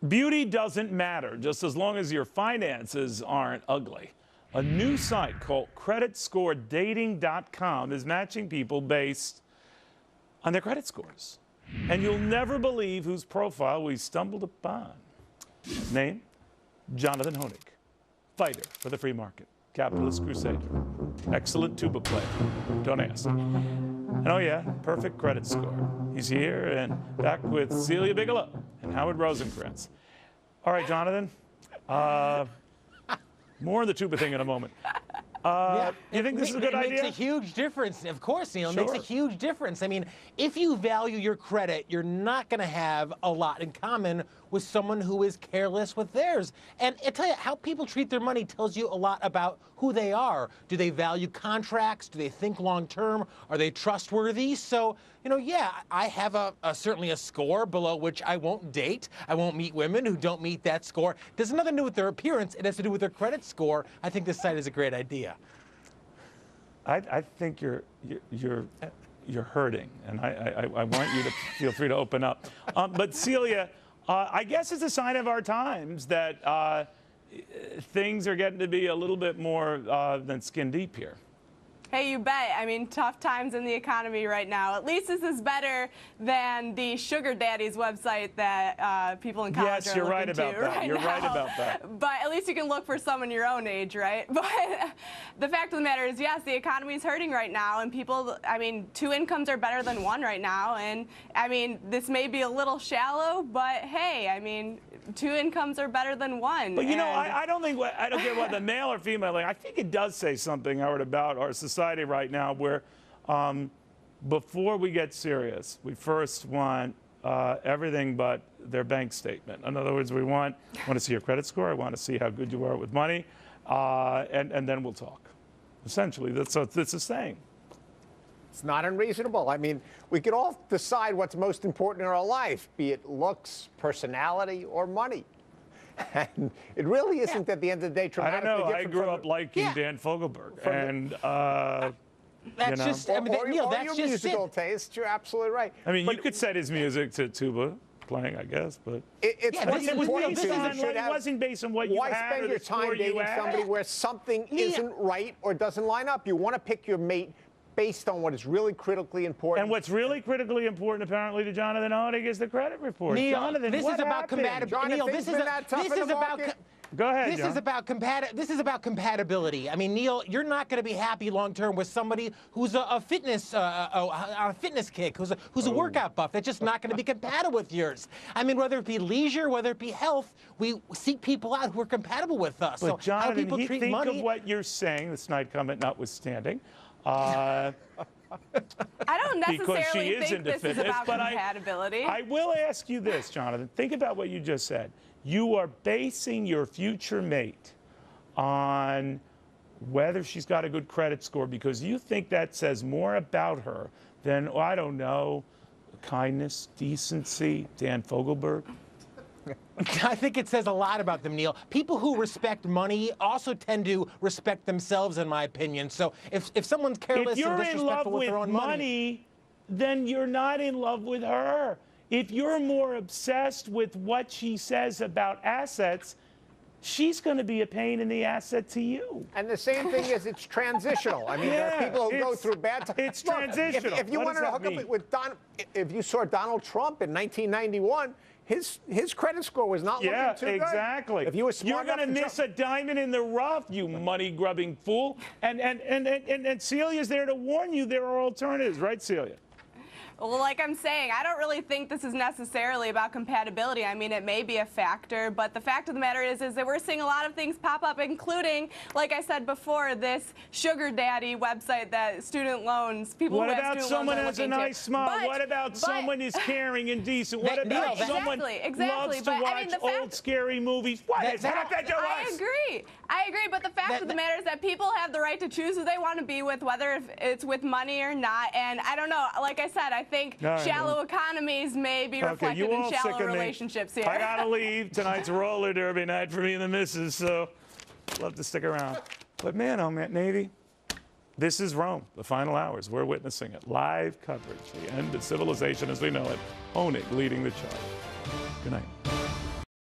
Beauty doesn't matter, just as long as your finances aren't ugly. A new site called CreditScoreDating.com is matching people based on their credit scores. And you'll never believe whose profile we stumbled upon. Name, Jonathan Hoenig, fighter for the free market, capitalist crusader, excellent tuba player, don't ask. And oh yeah, perfect credit score. He's here and back with Celia Bigelow and Howard Rosencrantz. All right, Jonathan, more on the tuba thing in a moment. You think this is a good idea? It makes a huge difference. Of course, Neil, it makes a Sure. huge difference. I mean, if you value your credit, you're not going to have a lot in common with someone who is careless with theirs. And I tell you, how people treat their money tells you a lot about who they are. Do they value contracts? Do they think long term? Are they trustworthy? So, you know, yeah, I have certainly a score below which I won't date. I won't meet women who don't meet that score. It has nothing to do with their appearance. It has to do with their credit score. I think this site is a great idea. I think you're hurting, and I want you to feel free to open up. But Celia, I guess it's a sign of our times that things are getting to be a little bit more than skin deep here. Hey, you bet. I mean, tough times in the economy right now. At least this is better than the sugar daddy's website that people in college Yes, are you're right looking about to that. right You're now. right about that. But at least you can look for someone your own age, right? But the fact of the matter is, yes, the economy is hurting right now, and people, I mean, two incomes are better than one right now. And, I mean, this may be a little shallow, but, hey, I mean, two incomes are better than one. But, you know, I don't care what the male or female, I think it does say something, Howard, about our society right now where before we get serious, we first want everything but their bank statement. In other words, we want to see your credit score. I want to see how good you are with money, and then we'll talk. Essentially, that's what this is saying. It's not unreasonable. I mean, we can all decide what's most important in our life, be it looks, personality, or money. And it really isn't at the end of the day I dramatically don't know. different I grew from up liking Dan Fogelberg, and That's you know. just, I mean, Neil, that's your just musical it. taste. You're absolutely right. I mean, But you could set his music to tuba playing, I guess, but it's Yeah, what's this is- important this to is- you. it Should have- wasn't based on what you Why had spend or your the score time you dating had. somebody where something isn't right or doesn't line up? You want to pick your mate based on what is really critically important. And what's really critically important, apparently, to Jonathan Hoenig is the credit report. Neil, Jonathan, this what is about happened? compatibility. Neil, this is about. Go ahead, This John. is about compatibility. I mean, Neil, you're not going to be happy long term with somebody who's a fitness kick, who's a workout buff. That's just not going to be compatible with yours. I mean, whether it be leisure, whether it be health, we seek people out who are compatible with us. But so how Jonathan, people treat think money. of what you're saying, the snide comment notwithstanding. I don't because she necessarily is think into this fitness, is about but compatibility. I will ask you this, Jonathan. Think about what you just said. You are basing your future mate on whether she's got a good credit score because you think that says more about her than, oh, I don't know, kindness, decency, Dan Fogelberg. I think it says a lot about them, Neil. People who respect money also tend to respect themselves, in my opinion. So if someone's careless If and you're in love disrespectful with with their own money, then you're not in love with her. If you're more obsessed with what she says about assets, she's going to be a pain in the asset to you. And the same thing is it's transitional. I mean, there are people who go through bad times. It's transitional. If you What wanted does to that hook mean? up with if you saw Donald Trump in 1991, his credit score was not looking too good. Exactly. If you were smart You're going to enough miss a diamond in the rough, you money-grubbing fool. And Celia's there to warn you there are alternatives, right, Celia? Well, like I'm saying, I don't really think this is necessarily about compatibility. I mean, it may be a factor, but the fact of the matter is that we're seeing a lot of things pop up, including, like I said before, this sugar daddy website that student loans, people What who have about student someone loans who are has a looking nice to. smile? What about someone who's caring and decent? What about someone exactly, loves to but, watch I mean, old scary movies? What is happening to I us? agree. I agree, but the fact of the matter is that people have the right to choose who they want to be with, whether it's with money or not. And I don't know. Like I said, I think shallow economies may be reflected in shallow relationships here. I gotta leave. Tonight's roller derby night for me and the missus, so love to stick around. But man, oh man, Navy, this is Rome, the final hours. We're witnessing it. Live coverage, the end of civilization as we know it. Hoenig leading the charge. Good night.